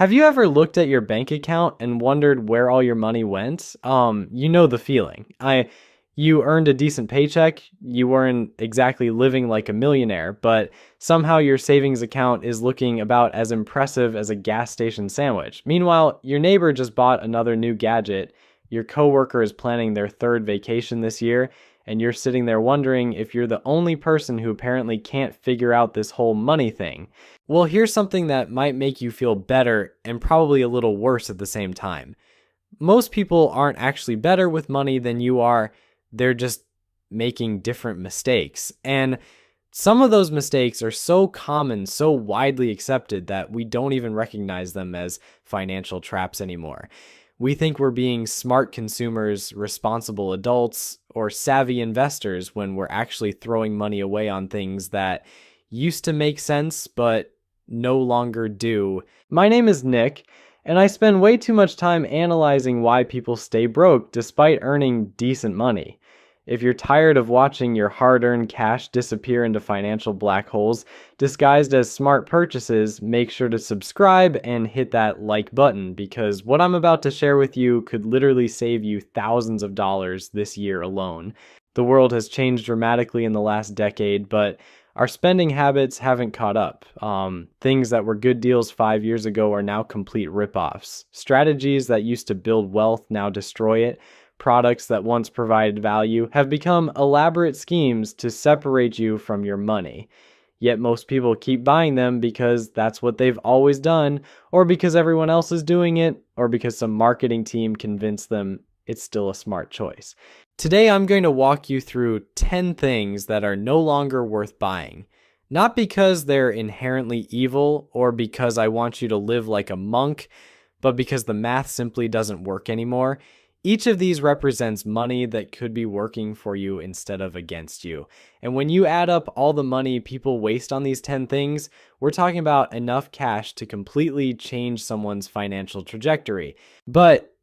Have you ever looked at your bank account and wondered where all your money went? You know the feeling. You earned a decent paycheck, you weren't exactly living like a millionaire, but somehow your savings account is looking about as impressive as a gas station sandwich. Meanwhile, your neighbor just bought another new gadget, your coworker is planning their third vacation this year, and you're sitting there wondering if you're the only person who apparently can't figure out this whole money thing. Well, here's something that might make you feel better and probably a little worse at the same time. Most people aren't actually better with money than you are, they're just making different mistakes. And some of those mistakes are so common, so widely accepted that we don't even recognize them as financial traps anymore. We think we're being smart consumers, responsible adults, or savvy investors when we're actually throwing money away on things that used to make sense but no longer do. My name is Nick, and I spend way too much time analyzing why people stay broke despite earning decent money. If you're tired of watching your hard-earned cash disappear into financial black holes disguised as smart purchases, make sure to subscribe and hit that like button, because what I'm about to share with you could literally save you thousands of dollars this year alone. The world has changed dramatically in the last decade, but our spending habits haven't caught up. Things that were good deals 5 years ago are now complete ripoffs. Strategies that used to build wealth now destroy it. Products that once provided value have become elaborate schemes to separate you from your money. Yet most people keep buying them because that's what they've always done, or because everyone else is doing it, or because some marketing team convinced them it's still a smart choice. Today I'm going to walk you through 10 things that are no longer worth buying. Not because they're inherently evil or because I want you to live like a monk, but because the math simply doesn't work anymore. Each of these represents money that could be working for you instead of against you. And when you add up all the money people waste on these 10 things, we're talking about enough cash to completely change someone's financial trajectory. But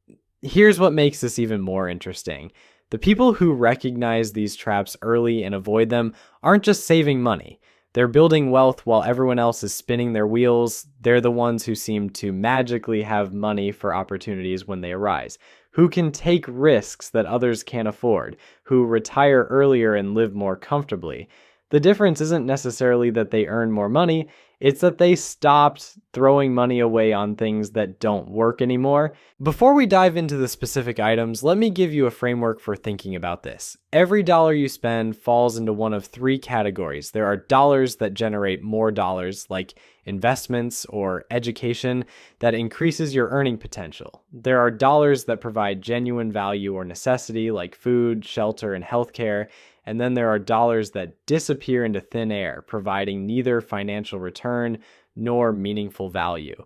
here's what makes this even more interesting. The people who recognize these traps early and avoid them aren't just saving money. They're building wealth while everyone else is spinning their wheels. They're the ones who seem to magically have money for opportunities when they arise, who can take risks that others can't afford, who retire earlier and live more comfortably. The difference isn't necessarily that they earn more money, it's that they stopped throwing money away on things that don't work anymore. Before we dive into the specific items, let me give you a framework for thinking about this. Every dollar you spend falls into one of three categories. There are dollars that generate more dollars, like investments or education, that increases your earning potential. There are dollars that provide genuine value or necessity, like food, shelter, and healthcare. And then there are dollars that disappear into thin air, providing neither financial return nor meaningful value.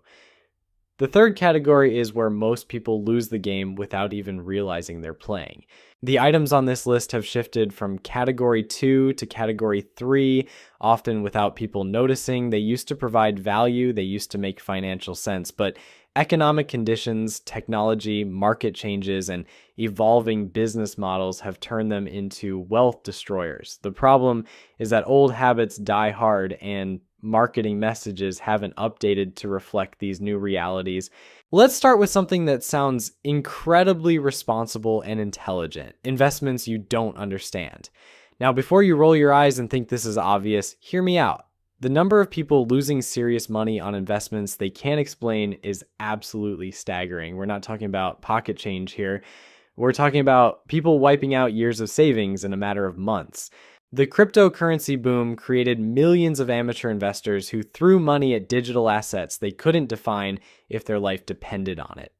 The third category is where most people lose the game without even realizing they're playing. The items on this list have shifted from category 2 to category 3, often without people noticing. They used to provide value, they used to make financial sense, but economic conditions, technology, market changes, and evolving business models have turned them into wealth destroyers. The problem is that old habits die hard and marketing messages haven't updated to reflect these new realities. Let's start with something that sounds incredibly responsible and intelligent: investments you don't understand. Now, before you roll your eyes and think this is obvious, hear me out. The number of people losing serious money on investments they can't explain is absolutely staggering. We're not talking about pocket change here. We're talking about people wiping out years of savings in a matter of months. The cryptocurrency boom created millions of amateur investors who threw money at digital assets they couldn't define if their life depended on it.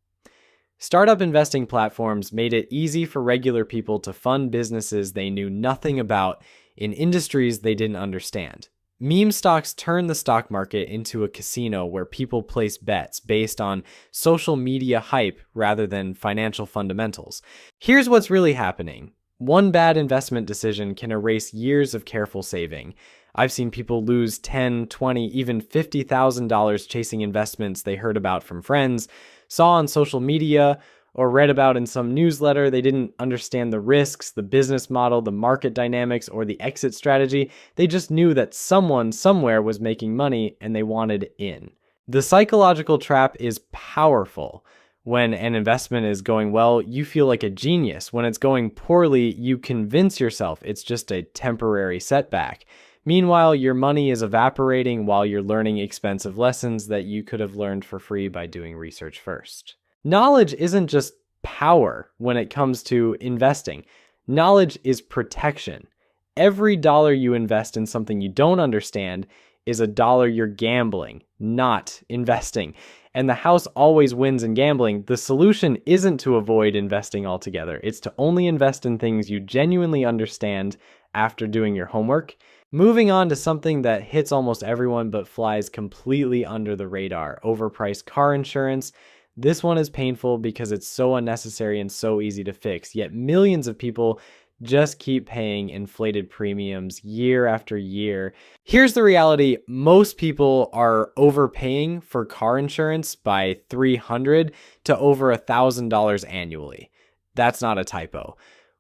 Startup investing platforms made it easy for regular people to fund businesses they knew nothing about in industries they didn't understand. Meme stocks turned the stock market into a casino where people place bets based on social media hype rather than financial fundamentals. Here's what's really happening. One bad investment decision can erase years of careful saving. I've seen people lose $10, $20, even $50,000 chasing investments they heard about from friends, saw on social media, or read about in some newsletter. They didn't understand the risks, the business model, the market dynamics, or the exit strategy. They just knew that someone somewhere was making money and they wanted in. The psychological trap is powerful. When an investment is going well, you feel like a genius. When it's going poorly, you convince yourself it's just a temporary setback. Meanwhile, your money is evaporating while you're learning expensive lessons that you could have learned for free by doing research first. Knowledge isn't just power when it comes to investing. Knowledge is protection. Every dollar you invest in something you don't understand is a dollar you're gambling, not investing. And the house always wins in gambling. The solution isn't to avoid investing altogether. It's to only invest in things you genuinely understand after doing your homework. Moving on to something that hits almost everyone but flies completely under the radar, overpriced car insurance. This one is painful because it's so unnecessary and so easy to fix, yet millions of people just keep paying inflated premiums year after year. Here's the reality. Most people are overpaying for car insurance by $300 to over $1,000 annually. That's not a typo.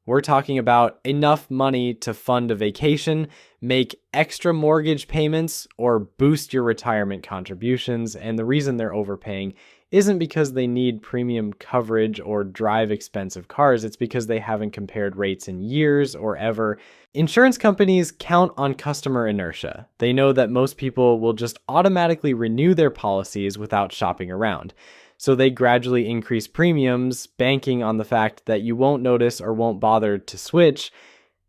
We're talking about enough money to fund a vacation, make extra mortgage payments, or boost your retirement contributions. And the reason they're overpaying isn't because they need premium coverage or drive expensive cars. It's because they haven't compared rates in years or ever. Insurance companies count on customer inertia. They know that most people will just automatically renew their policies without shopping around. So they gradually increase premiums, banking on the fact that you won't notice or won't bother to switch.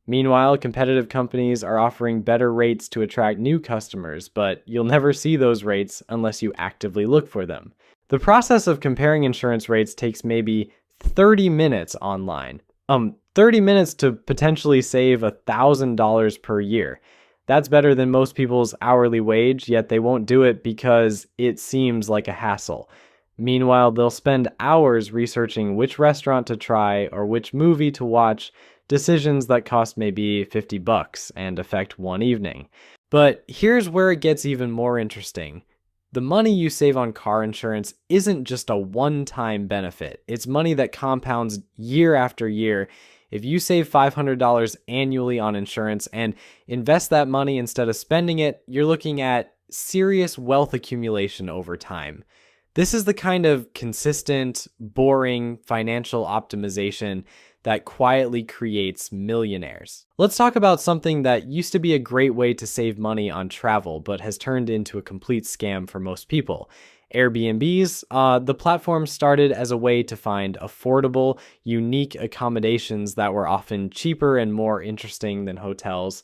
Meanwhile, competitive companies are offering better rates to attract new customers, but you'll never see those rates unless you actively look for them. The process of comparing insurance rates takes maybe 30 minutes online. 30 minutes to potentially save $1,000 per year. That's better than most people's hourly wage, yet they won't do it because it seems like a hassle. Meanwhile, they'll spend hours researching which restaurant to try or which movie to watch, decisions that cost maybe $50 and affect one evening. But here's where it gets even more interesting. The money you save on car insurance isn't just a one-time benefit. It's money that compounds year after year. If you save $500 annually on insurance and invest that money instead of spending it, you're looking at serious wealth accumulation over time. This is the kind of consistent, boring financial optimization that quietly creates millionaires. Let's talk about something that used to be a great way to save money on travel, but has turned into a complete scam for most people. Airbnbs, the platform started as a way to find affordable, unique accommodations that were often cheaper and more interesting than hotels.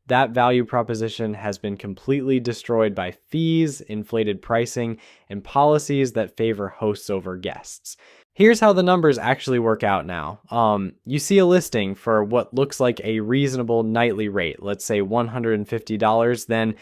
That value proposition has been completely destroyed by fees, inflated pricing, and policies that favor hosts over guests. Here's how the numbers actually work out now. You see a listing for what looks like a reasonable nightly rate, let's say $150, then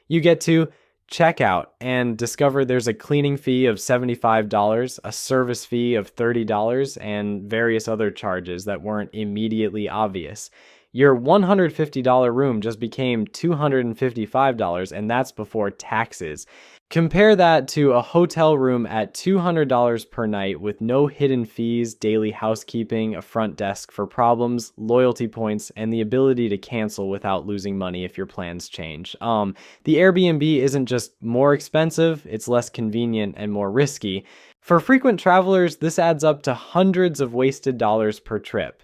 you get to checkout and discover there's a cleaning fee of $75, a service fee of $30, and various other charges that weren't immediately obvious. Your $150 room just became $255, and that's before taxes. Compare that to a hotel room at $200 per night with no hidden fees, daily housekeeping, a front desk for problems, loyalty points, and the ability to cancel without losing money if your plans change. The Airbnb isn't just more expensive, it's less convenient and more risky. For frequent travelers, this adds up to hundreds of wasted dollars per trip.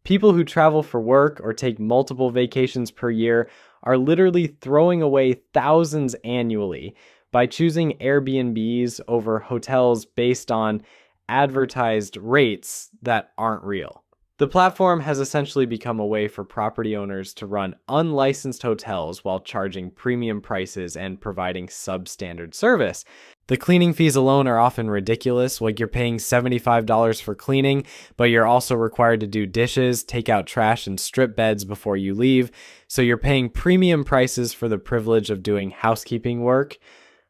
People who travel for work or take multiple vacations per year are literally throwing away thousands annually by choosing Airbnbs over hotels based on advertised rates that aren't real. The platform has essentially become a way for property owners to run unlicensed hotels while charging premium prices and providing substandard service. The cleaning fees alone are often ridiculous, like you're paying $75 for cleaning, but you're also required to do dishes, take out trash, and strip beds before you leave, so you're paying premium prices for the privilege of doing housekeeping work.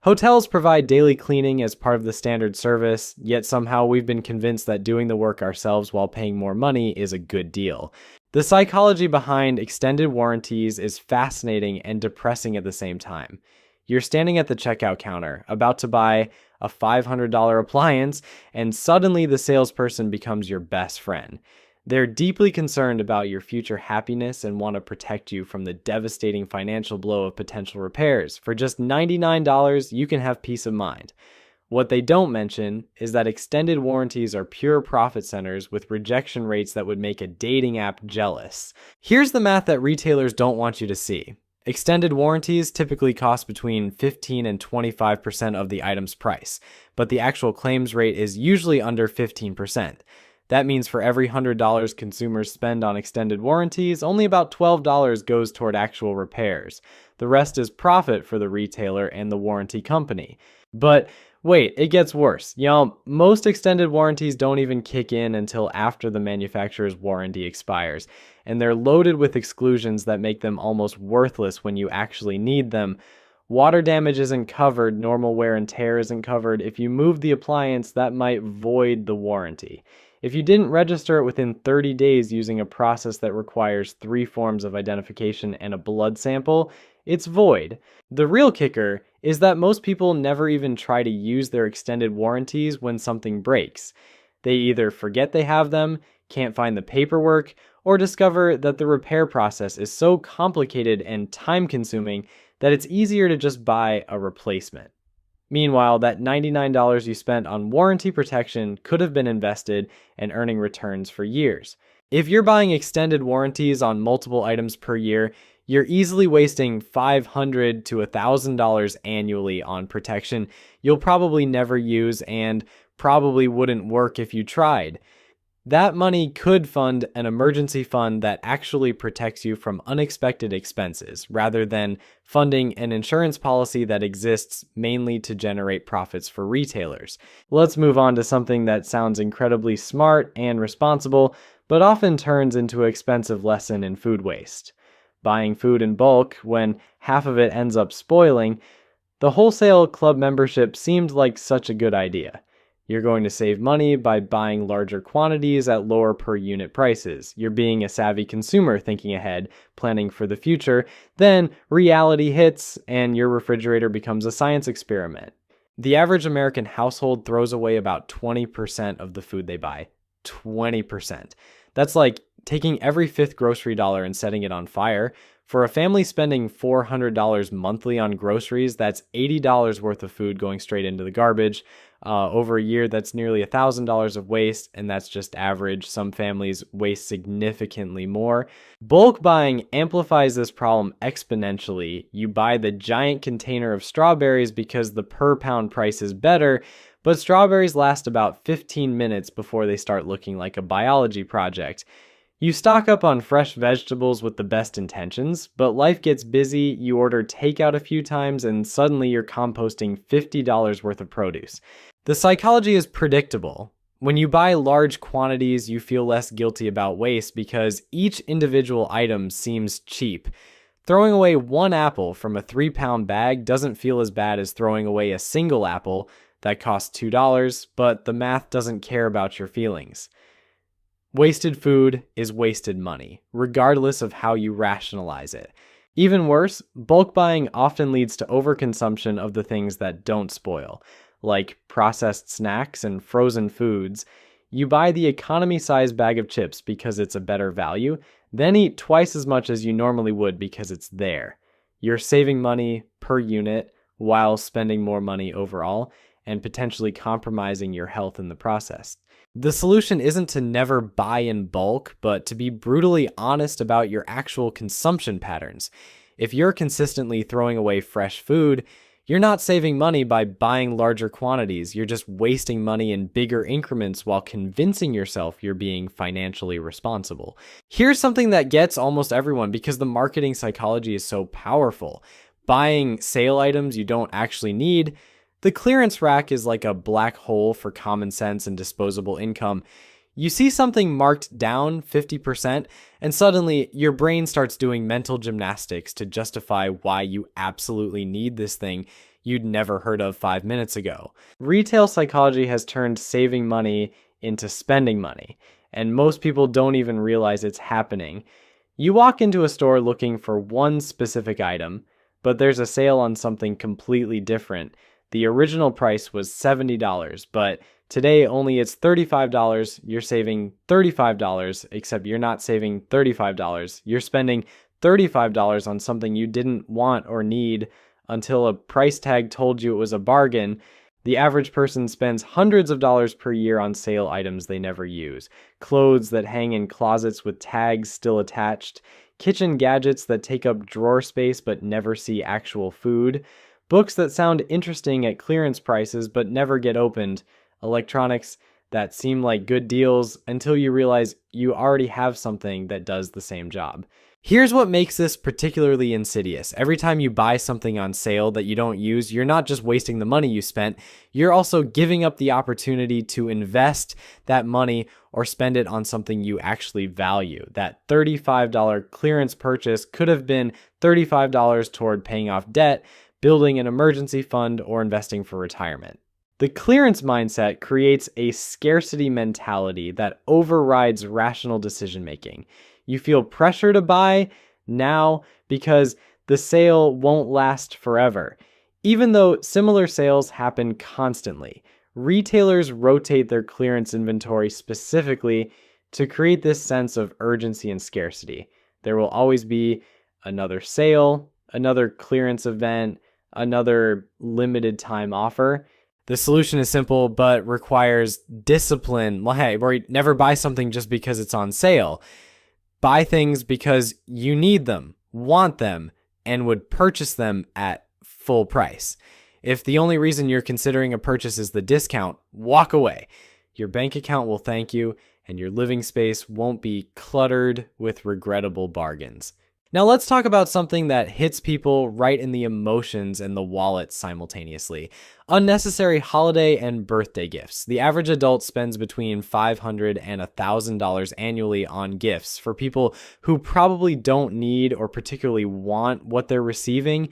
Hotels provide daily cleaning as part of the standard service, yet somehow we've been convinced that doing the work ourselves while paying more money is a good deal. The psychology behind extended warranties is fascinating and depressing at the same time. You're standing at the checkout counter, about to buy a $500 appliance, and suddenly the salesperson becomes your best friend. They're deeply concerned about your future happiness and want to protect you from the devastating financial blow of potential repairs. For just $99, you can have peace of mind. What they don't mention is that extended warranties are pure profit centers with rejection rates that would make a dating app jealous. Here's the math that retailers don't want you to see. Extended warranties typically cost between 15 and 25% of the item's price, but the actual claims rate is usually under 15%. That means for every $100 consumers spend on extended warranties, only about $12 goes toward actual repairs. The rest is profit for the retailer and the warranty company. But wait, it gets worse. Most extended warranties don't even kick in until after the manufacturer's warranty expires, and they're loaded with exclusions that make them almost worthless when you actually need them. Water damage isn't covered, normal wear and tear isn't covered. If you move the appliance, that might void the warranty. If you didn't register it within 30 days using a process that requires 3 forms of identification and a blood sample, it's void. The real kicker is that most people never even try to use their extended warranties when something breaks. They either forget they have them, can't find the paperwork, or discover that the repair process is so complicated and time-consuming that it's easier to just buy a replacement. Meanwhile, that $99 you spent on warranty protection could have been invested and earning returns for years. If you're buying extended warranties on multiple items per year, you're easily wasting $500 to $1,000 annually on protection you'll probably never use and probably wouldn't work if you tried. That money could fund an emergency fund that actually protects you from unexpected expenses, rather than funding an insurance policy that exists mainly to generate profits for retailers. Let's move on to something that sounds incredibly smart and responsible, but often turns into an expensive lesson in food waste. Buying food in bulk when half of it ends up spoiling. The wholesale club membership seemed like such a good idea. You're going to save money by buying larger quantities at lower per unit prices. You're being a savvy consumer thinking ahead, planning for the future. Then reality hits and your refrigerator becomes a science experiment. The average American household throws away about 20% of the food they buy. 20%. That's like taking every fifth grocery dollar and setting it on fire. For a family spending $400 monthly on groceries, that's $80 worth of food going straight into the garbage. Over a year, that's nearly $1,000 of waste, and that's just average. Some families waste significantly more. Bulk buying amplifies this problem exponentially. You buy the giant container of strawberries because the per pound price is better, but strawberries last about 15 minutes before they start looking like a biology project. You stock up on fresh vegetables with the best intentions, but life gets busy, you order takeout a few times, and suddenly you're composting $50 worth of produce. The psychology is predictable. When you buy large quantities, you feel less guilty about waste because each individual item seems cheap. Throwing away one apple from a 3-pound bag doesn't feel as bad as throwing away a single apple that costs $2, but the math doesn't care about your feelings. Wasted food is wasted money, regardless of how you rationalize it. Even worse, bulk buying often leads to overconsumption of the things that don't spoil, like processed snacks and frozen foods. You buy the economy-size bag of chips because it's a better value, then eat twice as much as you normally would because it's there. You're saving money per unit while spending more money overall, and potentially compromising your health in the process. The solution isn't to never buy in bulk, but to be brutally honest about your actual consumption patterns. If you're consistently throwing away fresh food, you're not saving money by buying larger quantities. You're just wasting money in bigger increments while convincing yourself you're being financially responsible. Here's something that gets almost everyone because the marketing psychology is so powerful. Buying sale items you don't actually need. The clearance rack is like a black hole for common sense and disposable income. You see something marked down 50%, and suddenly your brain starts doing mental gymnastics to justify why you absolutely need this thing you'd never heard of 5 minutes ago. Retail psychology has turned saving money into spending money, and most people don't even realize it's happening. You walk into a store looking for one specific item, but there's a sale on something completely different. The original price was $70, but today only it's $35. You're saving $35, except you're not saving $35. You're spending $35 on something you didn't want or need until a price tag told you it was a bargain. The average person spends hundreds of dollars per year on sale items they never use. Clothes that hang in closets with tags still attached. Kitchen gadgets that take up drawer space but never see actual food. Books that sound interesting at clearance prices but never get opened. Electronics that seem like good deals until you realize you already have something that does the same job. Here's what makes this particularly insidious. Every time you buy something on sale that you don't use, you're not just wasting the money you spent, you're also giving up the opportunity to invest that money or spend it on something you actually value. That $35 clearance purchase could have been $35 toward paying off debt, building an emergency fund, or investing for retirement. The clearance mindset creates a scarcity mentality that overrides rational decision making. You feel pressure to buy now because the sale won't last forever. Even though similar sales happen constantly, retailers rotate their clearance inventory specifically to create this sense of urgency and scarcity. There will always be another sale, another clearance event, another limited time offer. The solution is simple but requires discipline. Where never buy something just because it's on sale. Buy things because you need them, want them, and would purchase them at full price. If the only reason you're considering a purchase is the discount, walk away. Your bank account will thank you, and your living space won't be cluttered with regrettable bargains. Now let's talk about something that hits people right in the emotions and the wallet simultaneously. Unnecessary holiday and birthday gifts. The average adult spends between $500 and $1,000 annually on gifts for people who probably don't need or particularly want what they're receiving.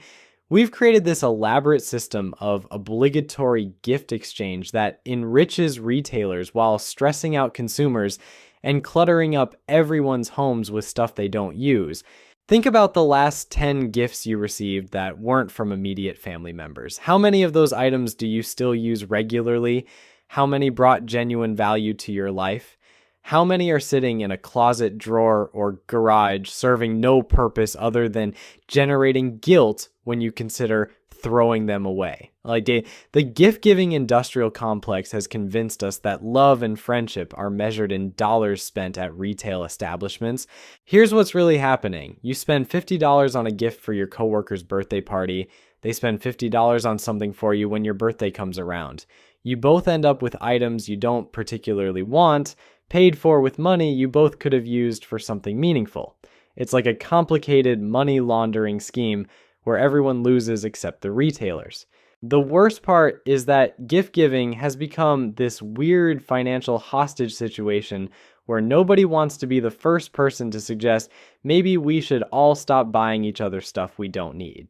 We've created this elaborate system of obligatory gift exchange that enriches retailers while stressing out consumers and cluttering up everyone's homes with stuff they don't use. Think about the last 10 gifts you received that weren't from immediate family members. How many of those items do you still use regularly? How many brought genuine value to your life? How many are sitting in a closet, drawer, or garage serving no purpose other than generating guilt when you consider throwing them away? The gift-giving industrial complex has convinced us that love and friendship are measured in dollars spent at retail establishments. Here's what's really happening. You spend $50 on a gift for your coworker's birthday party. They spend $50 on something for you when your birthday comes around. You both end up with items you don't particularly want, paid for with money you both could have used for something meaningful. It's like a complicated money laundering scheme where everyone loses except the retailers. The worst part is that gift giving has become this weird financial hostage situation where nobody wants to be the first person to suggest maybe we should all stop buying each other stuff we don't need.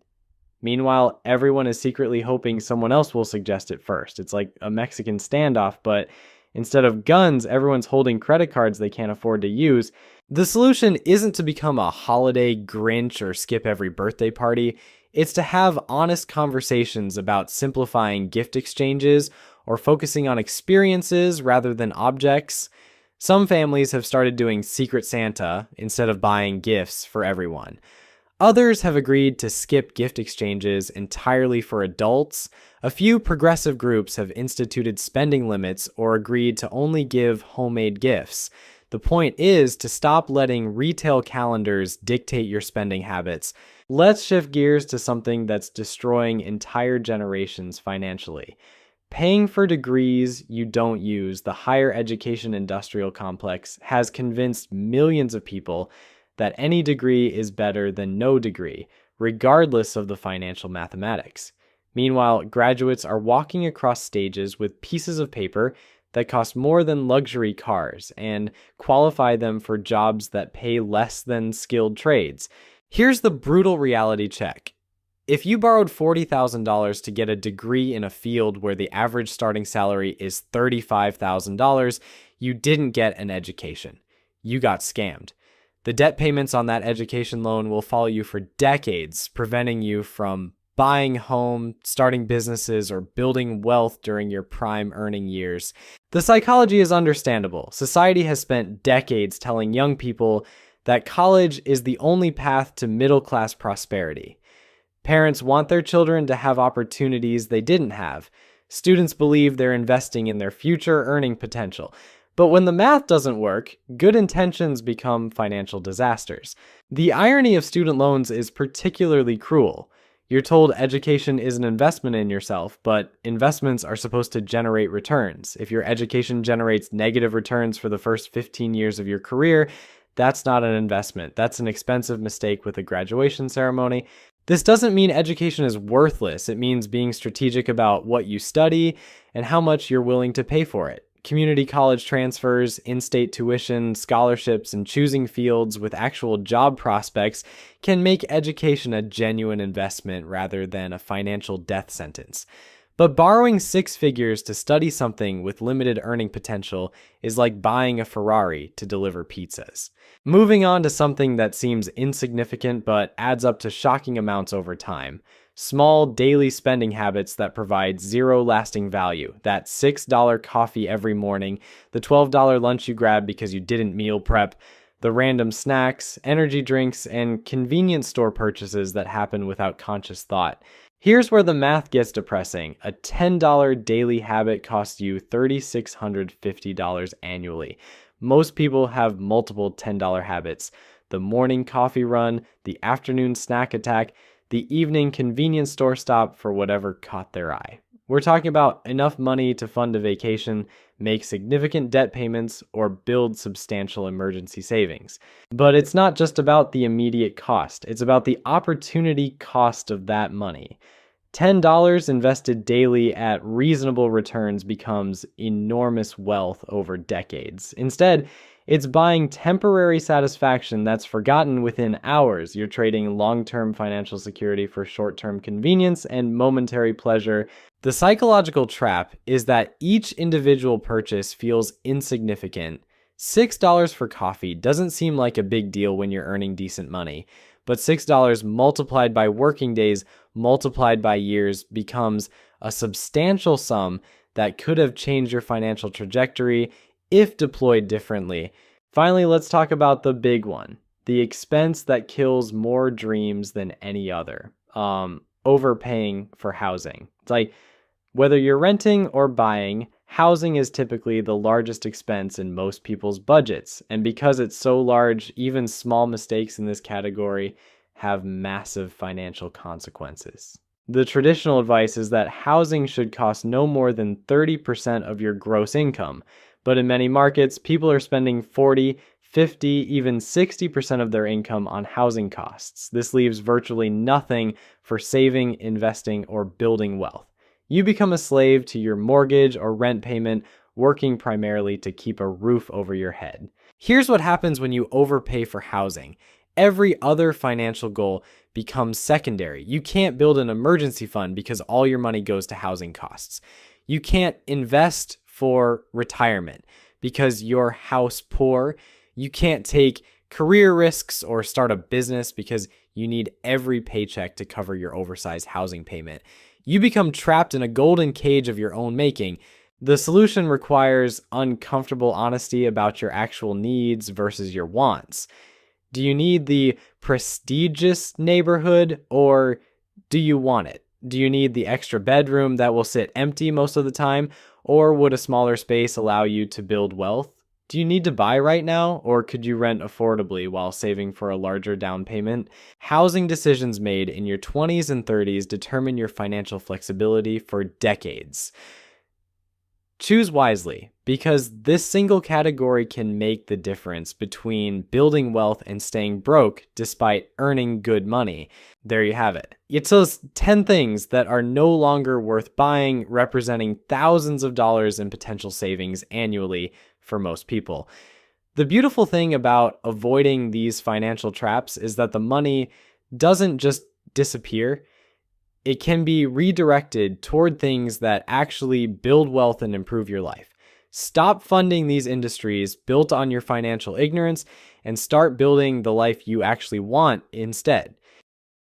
Meanwhile, everyone is secretly hoping someone else will suggest it first. It's like a Mexican standoff, but instead of guns, everyone's holding credit cards they can't afford to use. The solution isn't to become a holiday Grinch or skip every birthday party. It's to have honest conversations about simplifying gift exchanges or focusing on experiences rather than objects. Some families have started doing Secret Santa instead of buying gifts for everyone. Others have agreed to skip gift exchanges entirely for adults. A few progressive groups have instituted spending limits or agreed to only give homemade gifts. The point is to stop letting retail calendars dictate your spending habits. Let's shift gears to something that's destroying entire generations financially. Paying for degrees you don't use, the higher education industrial complex has convinced millions of people that any degree is better than no degree, regardless of the financial mathematics. Meanwhile, graduates are walking across stages with pieces of paper that cost more than luxury cars and qualify them for jobs that pay less than skilled trades. Here's the brutal reality check. If you borrowed $40,000 to get a degree in a field where the average starting salary is $35,000, you didn't get an education. You got scammed. The debt payments on that education loan will follow you for decades, preventing you from buying home, starting businesses, or building wealth during your prime earning years. The psychology is understandable. Society has spent decades telling young people that college is the only path to middle-class prosperity. Parents want their children to have opportunities they didn't have. Students believe they're investing in their future earning potential. But when the math doesn't work, good intentions become financial disasters. The irony of student loans is particularly cruel. You're told education is an investment in yourself, but investments are supposed to generate returns. If your education generates negative returns for the first 15 years of your career, that's not an investment. That's an expensive mistake with a graduation ceremony. This doesn't mean education is worthless. It means being strategic about what you study and how much you're willing to pay for it. Community college transfers, in-state tuition, scholarships, and choosing fields with actual job prospects can make education a genuine investment rather than a financial death sentence. But borrowing 6 figures to study something with limited earning potential is like buying a Ferrari to deliver pizzas. Moving on to something that seems insignificant but adds up to shocking amounts over time. Small daily spending habits that provide zero lasting value. That $6 coffee every morning, the $12 lunch you grab because you didn't meal prep, the random snacks, energy drinks, and convenience store purchases that happen without conscious thought. Here's where the math gets depressing. A $10 daily habit costs you $3,650 annually. Most people have multiple $10 habits. The morning coffee run, the afternoon snack attack, the evening convenience store stop for whatever caught their eye. We're talking about enough money to fund a vacation, make significant debt payments, or build substantial emergency savings. But it's not just about the immediate cost. It's about the opportunity cost of that money. $10 invested daily at reasonable returns becomes enormous wealth over decades. Instead, it's buying temporary satisfaction that's forgotten within hours. You're trading long-term financial security for short-term convenience and momentary pleasure. The psychological trap is that each individual purchase feels insignificant. $6 for coffee doesn't seem like a big deal when you're earning decent money, but $6 multiplied by working days, multiplied by years, becomes a substantial sum that could have changed your financial trajectory if deployed differently. Finally, let's talk about the big one, the expense that kills more dreams than any other. Overpaying for housing. It's like whether you're renting or buying, housing is typically the largest expense in most people's budgets. And because it's so large, even small mistakes in this category have massive financial consequences. The traditional advice is that housing should cost no more than 30% of your gross income. But in many markets, people are spending 40, 50, even 60% of their income on housing costs. This leaves virtually nothing for saving, investing, or building wealth. You become a slave to your mortgage or rent payment, working primarily to keep a roof over your head. Here's what happens when you overpay for housing. Every other financial goal becomes secondary. You can't build an emergency fund because all your money goes to housing costs. You can't invest for retirement because you're house poor. You can't take career risks or start a business because you need every paycheck to cover your oversized housing payment. You become trapped in a golden cage of your own making. The solution requires uncomfortable honesty about your actual needs versus your wants. Do you need the prestigious neighborhood or do you want it? Do you need the extra bedroom that will sit empty most of the time? Or would a smaller space allow you to build wealth? Do you need to buy right now, or could you rent affordably while saving for a larger down payment? Housing decisions made in your 20s and 30s determine your financial flexibility for decades. Choose wisely, because this single category can make the difference between building wealth and staying broke despite earning good money. There you have it. It's those 10 things that are no longer worth buying, representing thousands of dollars in potential savings annually for most people. The beautiful thing about avoiding these financial traps is that the money doesn't just disappear. It can be redirected toward things that actually build wealth and improve your life. Stop funding these industries built on your financial ignorance and start building the life you actually want instead.